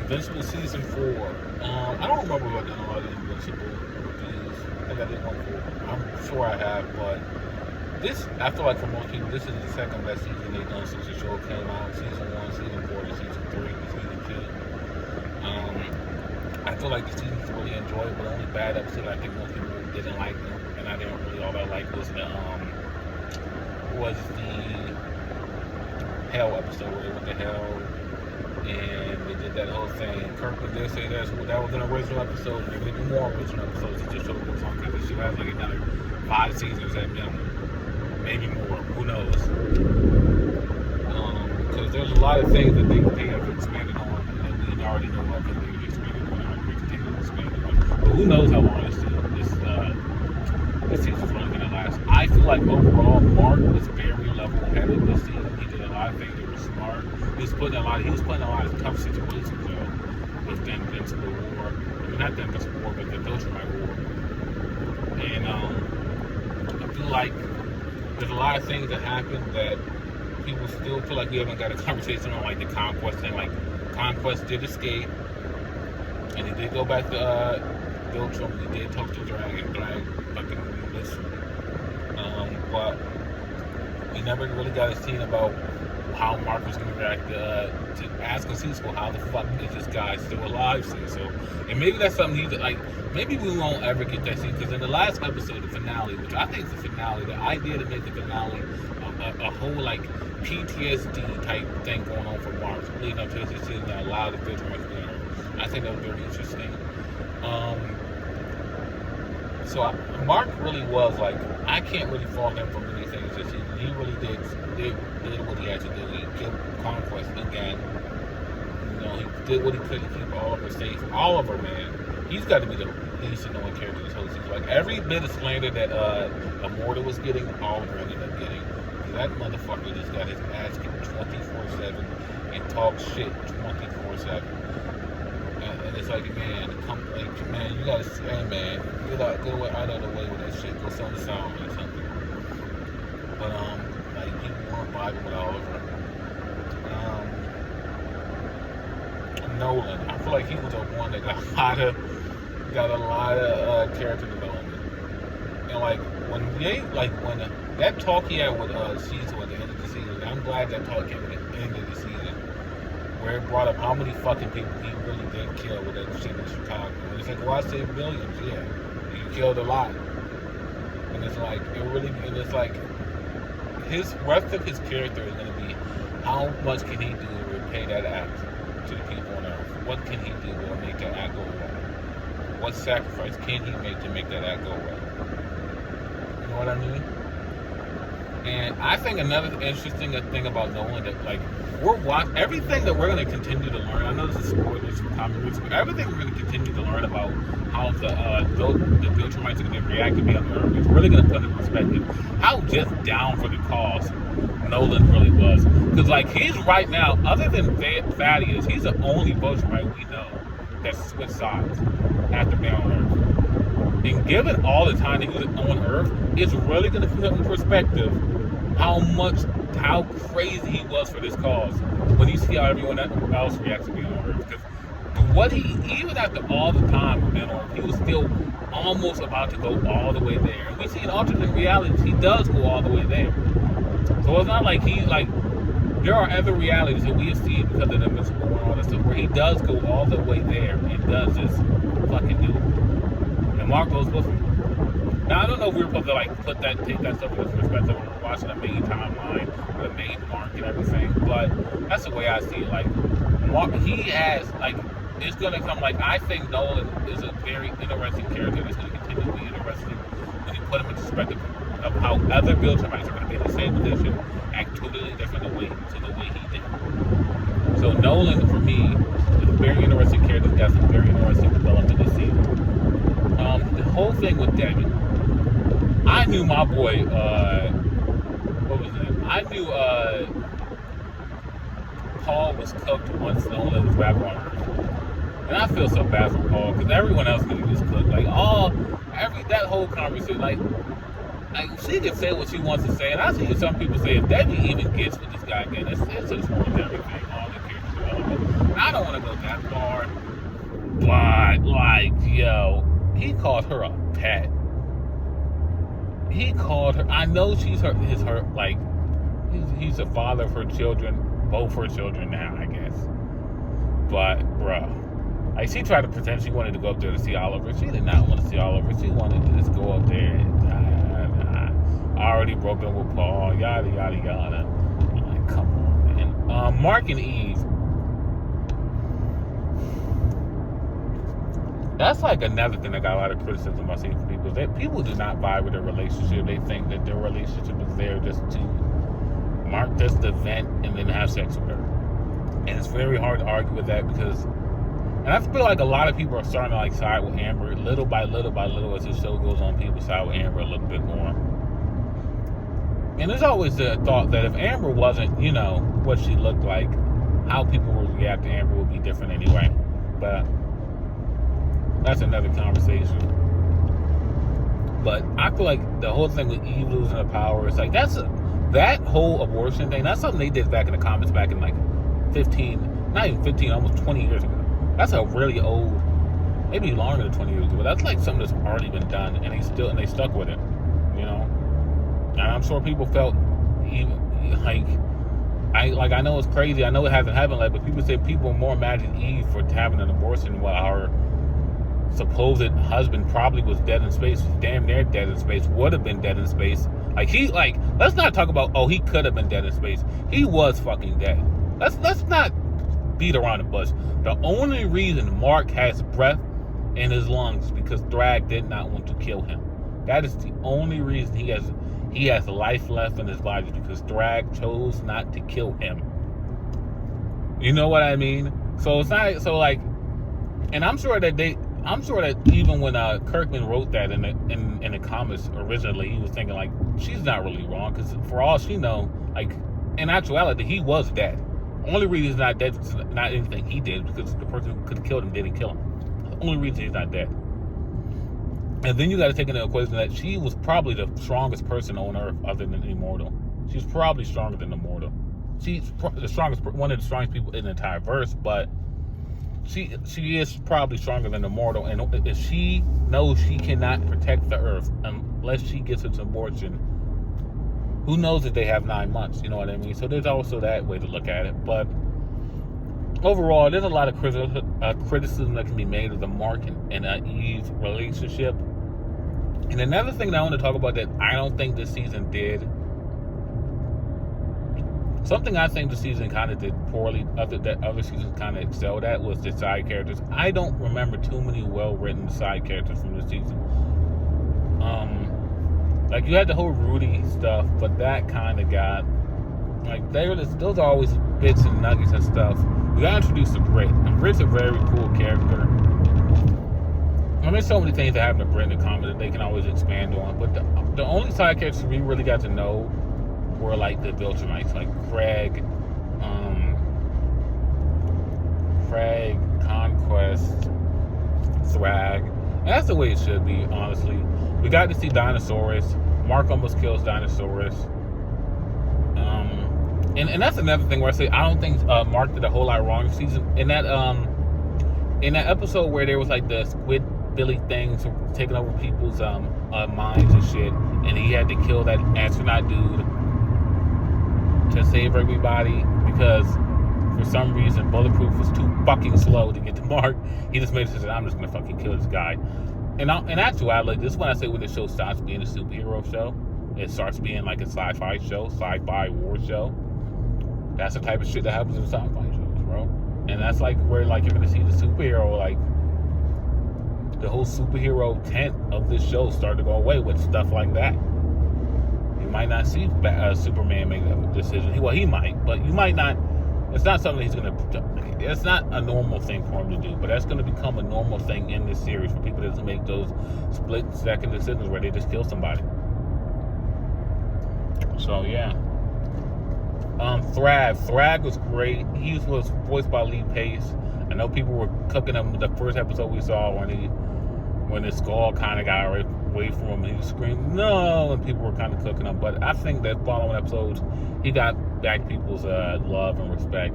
Invincible season 4. I don't remember if I've done a lot of Invincible reviews. I think I did one for. I'm sure I have, but this, I feel like for most people, this is the second best season they've done since the show came out. Season 1, season 4, to season 3, to season 2. I feel like the season's really enjoyable. The only bad episode I think most people didn't like them, and I didn't really all that like was the hell episode where they went to hell and they did that whole thing. Kirkman did say that was an original episode, and they're going to do more original episodes to just show what's on, because the show has like another 5 seasons at minimum, maybe more. Who knows? Because there's a lot of things that they have expanded on, and we already know what they've expanded on, and we continue to expand on. But who knows how long this season's really going to last. I feel like overall, Mark was very level-headed this season. He did a lot of things that were smart. He was putting a lot of tough situations though with the Invincible War. I mean, not the Invincible War, but the Viltrumite War. And I feel like there's a lot of things that happen that people still feel like we haven't got a conversation on, like the Conquest thing. Like, Conquest did escape, and he did go back to Viltrum. He did talk to Dragon fucking this. But we never really got a scene about how Mark was going to react to asking Cecil, how the fuck is this guy still alive, Cecil? And maybe that's something he's like, maybe we won't ever get that scene, because in the last episode, the finale, which I think is the finale, the idea to make the finale a whole like PTSD type thing going on for Mark, leading up to his decision to allow the Viltrumite to be on Earth. I think that was very interesting. So Mark really was like, I can't really fault him for many things this season. He really did what he had to do. He killed Conquest again. You know, he did what he could to keep Oliver safe. Oliver, man, he's got to be the least annoying character this whole season. Like, every bit of slander that Immortal was getting, Oliver ended up getting. That motherfucker just got his ass kicked 24/7 and talks shit 24/7. And it's like, man, you gotta say, hey, man, get out of the way with that shit. Go sell the sound or something. But like, people weren't vibing with Oliver. Nolan, I feel like he was the one that got a lot of character development. And like when that talk he had with Cecil at the end of the season, I'm glad that talk came at the end of the season, where it brought up how many fucking people he really did kill with that shit in Chicago. And it's like, well, I saved millions, yeah. You killed a lot. And it's like, it's like, his rest of his character is going to be, how much can he do to repay that act to the people on Earth? What can he do to make that act go away? What sacrifice can he make to make that act go away? You know what I mean? And I think another interesting thing about Nolan, that like, we're watching everything that we're going to continue to learn. I know this is spoilers from comic books, but everything we're going to continue to learn about how the Viltrumites are going to react to be on Earth is really going to put into perspective how just down for the cause Nolan really was. Because like, he's right now, other than Thaddeus, he's the only Viltrumite we know that switched sides after being on Earth. And given all the time that he was on Earth, it's really going to put in perspective how crazy he was for this cause when you see how everyone else reacts to being on Earth. Because even after all the time being on Earth, he was still almost about to go all the way there. And we see in alternate realities, he does go all the way there. So it's not like there are other realities that we have seen because of the Invincible and all that stuff where he does go all the way there and does just fucking do it. And Mark goes with him. Now, I don't know if we're supposed to take that stuff into perspective when we're watching the main timeline, the main Mark and everything, but that's the way I see it. Like, Mark, he has, like, it's going to come, like, I think Nolan is a very interesting character that's going to continue to be interesting when you put him in perspective of how other Viltrumites are going to be in the same position, act totally different to the way he did. So Nolan, for me, is a very interesting character. He's got some very interesting development this season. The whole thing with Devin, I knew my boy, what was it? I knew Paul was cooked once Nolan was back on Earth. And I feel so bad for Paul, because everyone else knew he was cooked. Like, that whole conversation, like she can say what she wants to say, and I see some people say if Debbie even gets with this guy again, it's just ruined everything, all the character development. And I don't want want to go that far, but like, yo, he called her a pet. He called her. I know she's her like, he's a father of her children, both her children now, I guess. But bruh, like she tried to pretend she wanted to go up there to see Oliver. She did not want to see Oliver. She wanted to just go up there and I already broke up with Paul, yada yada yada. I'm like, come on, man. Mark and Eve. That's like another thing that got a lot of criticism I've seen from people. That people do not vibe with their relationship. They think that their relationship is there just to mark this event and then have sex with her. And it's very hard to argue with that because, and I feel like a lot of people are starting to like side with Amber little by little by little as the show goes on. People side with Amber a little bit more. And there's always the thought that if Amber wasn't, you know, what she looked like, how people would react to Amber would be different anyway. But that's another conversation. But I feel like the whole thing with Eve losing her power is like that whole abortion thing. That's something they did back in the comics back in like 15, not even 15, almost 20 years ago. That's a really old, maybe longer than 20 years ago. But that's like something that's already been done, and they stuck with it, you know. And I'm sure people felt I know it's crazy. I know it hasn't happened yet, but people say people more imagine Eve for having an abortion while our supposed husband probably was dead in space. He's damn near dead in space. Would have been dead in space. Let's not talk about, he could have been dead in space. He was fucking dead. Let's not beat around the bush. The only reason Mark has breath in his lungs is because Thrag did not want to kill him. That is the only reason he has life left in his body, because Thrag chose not to kill him. You know what I mean? So it's not and I'm sure that even when Kirkman wrote that in the comics originally, he was thinking like, she's not really wrong, because for all she know, like in actuality, he was dead. Only reason he's not dead is not anything he did, because the person who could have killed him didn't kill him. The only reason he's not dead. And then you got to take into equation that she was probably the strongest person on Earth other than Immortal. She's probably stronger than Immortal. She's the strongest, one of the strongest people in the entire verse, but she is probably stronger than Immortal. And if she knows she cannot protect the Earth unless she gets an abortion, who knows if they have 9 months? You know what I mean? So there's also that way to look at it. But overall, there's a lot of criticism that can be made of the Mark and Eve relationship. And another thing that I want to talk about that I don't think this season did, something I think the season kind of did poorly, that other seasons kind of excelled at, was the side characters. I don't remember too many well-written side characters from this season. Like you had the whole Rudy stuff, but that kind of got like those are always bits and nuggets and stuff. We got introduced to Britt, and Britt's a very cool character. I mean, there's so many things that happen to Britt in the comics that they can always expand on. But the only side characters we really got to know were like the Viltrumites, like Craig, Conquest, Thrag. And that's the way it should be, honestly. We got to see Dinosaurus. Mark almost kills Dinosaurus. And that's another thing where I say I don't think Mark did a whole lot wrong this season. In that episode where there was like the Squid Billy things taking over people's minds and shit, and he had to kill that astronaut dude to save everybody because for some reason Bulletproof was too fucking slow to get to Mark. He just made a decision, I'm just gonna fucking kill this guy. And in actuality, this is when I say when the show stops being a superhero show, it starts being like a sci-fi show, sci-fi war show. That's the type of shit that happens in sci-fi shows, bro. And that's like where like you're gonna see the superhero, like the whole superhero tent of this show start to go away with stuff like that. You might not see Superman make a decision. Well, he might, but you might not. It's not something he's gonna. It's not a normal thing for him to do, but that's gonna become a normal thing in this series for people that make those split-second decisions where they just kill somebody. So yeah. Thrag was great. He was voiced by Lee Pace. I know people were cooking him. The first episode we saw when his skull kind of got away from him, he screamed no, and people were kind of cooking him. But I think that following episodes, he got back people's love and respect.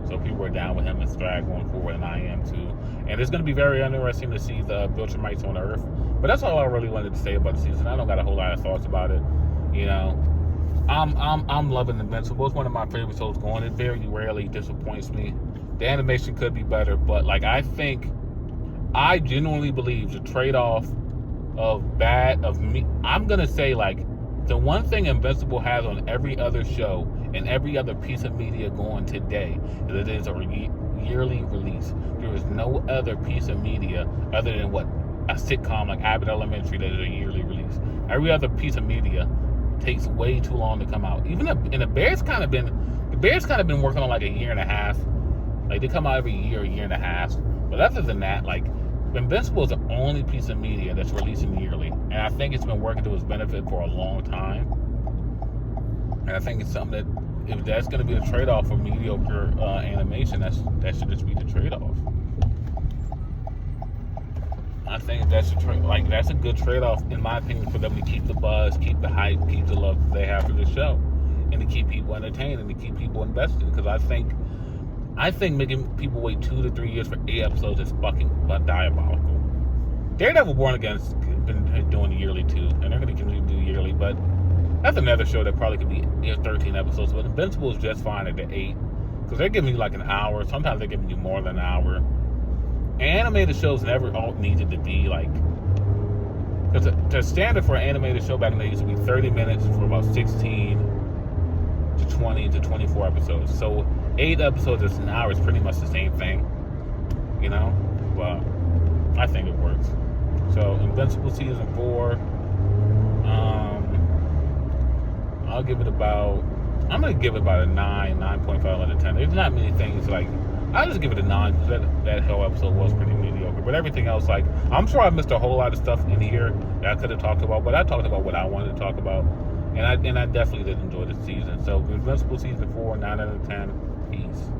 So people are down with him and Strag going forward, and I am too. And it's going to be very interesting to see the Viltrumites on Earth. But that's all I really wanted to say about the season. I don't got a whole lot of thoughts about it. You know, I'm loving Invincible. It's one of my favorite shows going. It very rarely disappoints me. The animation could be better, but like I genuinely believe the trade-off of me. I'm gonna say like the one thing Invincible has on every other show and every other piece of media going today is it is a yearly release. There is no other piece of media other than what a sitcom like Abbott Elementary that is a yearly release. Every other piece of media takes way too long to come out. Even the Bears kind of been working on like a year and a half. Like they come out every year, a year and a half. But other than that, like Invincible is the only piece of media that's releasing yearly, and I think it's been working to its benefit for a long time. And I think it's something that if that's going to be the trade-off for mediocre animation, that should just be the trade-off. I think that's a good trade-off in my opinion for them to keep the buzz, keep the hype, keep the love they have for the show, and to keep people entertained and to keep people invested. Because I think making people wait 2 to 3 years for 8 episodes is fucking diabolical. Daredevil Born Again's been doing yearly too, and they're going to continue to do yearly, but that's another show that probably could be 13 episodes. But Invincible is just fine at the 8 because they're giving you like an hour. Sometimes they're giving you more than an hour. Animated shows never all needed to be like, because the standard for an animated show back in the day used to be 30 minutes for about 16 to 20 to 24 episodes. So 8 episodes is an hour is pretty much the same thing, you know. But I think it works. So Invincible season 4, I'm gonna give it about a 9.5 out of 10. There's not many things like, I'll just give it a 9 because that whole episode was pretty mediocre. But everything else, like, I'm sure I missed a whole lot of stuff in here that I could have talked about, but I talked about what I wanted to talk about. And I definitely did enjoy this season. So Invincible season 4, 9 out of 10. Peace.